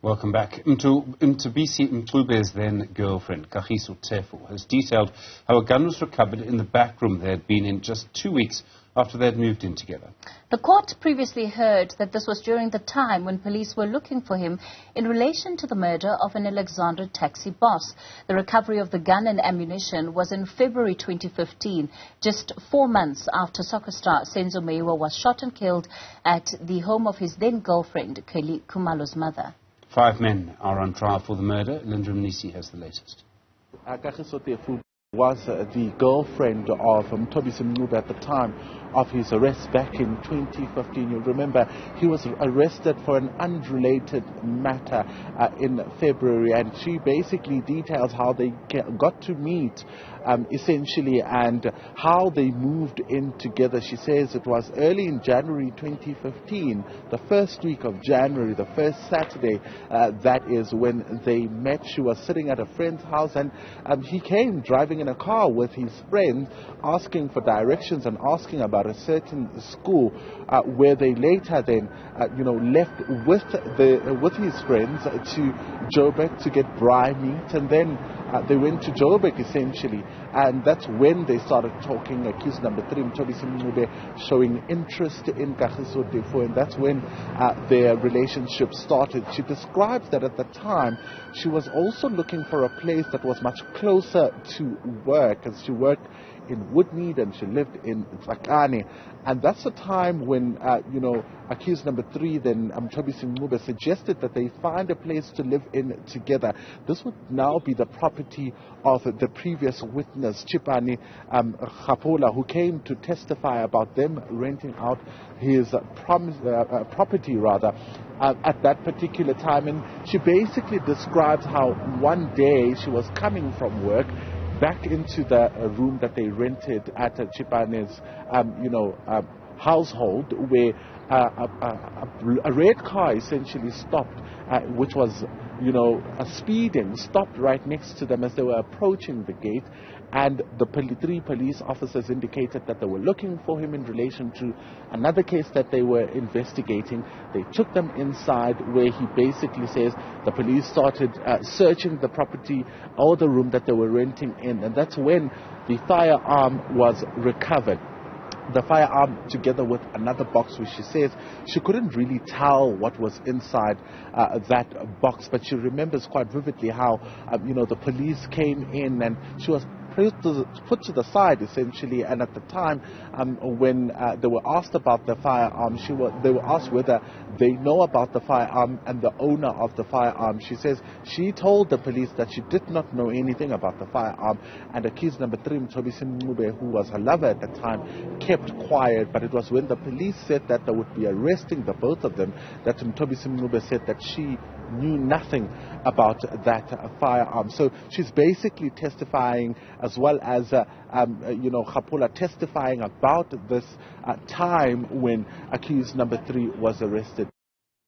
Welcome back. Mthobisi Mncube's then girlfriend, Kagiso Tefu, has detailed how a gun was recovered in the back room they had been in just 2 weeks after they had moved in together. The court previously heard that this was during the time when police were looking for him in relation to the murder of an Alexandra taxi boss. The recovery of the gun and ammunition was in February 2015, just 4 months after soccer star Senzo Meyiwa was shot and killed at the home of his then-girlfriend, Kelly Khumalo's mother. 5 men are on trial for the murder. Mnisi has the latest. Kagiso Tefu was the girlfriend of Mthobisi Mncube at the time of his arrest back in 2015. You'll remember he was arrested for an unrelated matter in February, and she basically details how they got to meet essentially and how they moved in together. She says it was early in January 2015, the first week of January, the first Saturday, that is when they met. She was sitting at a friend's house, and he came driving in a car with his friend asking for directions and asking about a certain school where they later then left with his friends to Joburg to get braai meat, and then they went to Joburg essentially, and that's when they started talking. Accused number 3, Mthobisi Mncube, showing interest in Kagiso Tefu, and that's when their relationship started. She describes that at the time she was also looking for a place that was much closer to work, as she worked in Woodmead and she lived in Tsakane, and that's the time when accused number 3 then Mthobisi Mncube suggested that they find a place to live in together. This would now be the property of the previous witness, Chipani Kgapola, who came to testify about them renting out his property at that particular time. And she basically describes how one day she was coming from work back into the room that they rented at Chipane's household, where a red car essentially stopped, which was speeding, stopped right next to them as they were approaching the gate, and the 3 police officers indicated that they were looking for him in relation to another case that they were investigating. They took them inside, where he basically says the police started searching the property or the room that they were renting in, and that's when the firearm was recovered. The firearm together with another box, which she says she couldn't really tell what was inside that box, but she remembers quite vividly how the police came in and she was put to the side essentially, and at the time when they were asked about the firearm, they were asked whether they know about the firearm and the owner of the firearm. She says she told the police that she did not know anything about the firearm, and accused number 3, Mthobisi Mncube, who was her lover at the time, kept quiet. But it was when the police said that they would be arresting the both of them that Mthobisi Mncube said that she knew nothing about that firearm. So she's basically testifying, as well as Kgapola testifying about this time when accused number 3 was arrested.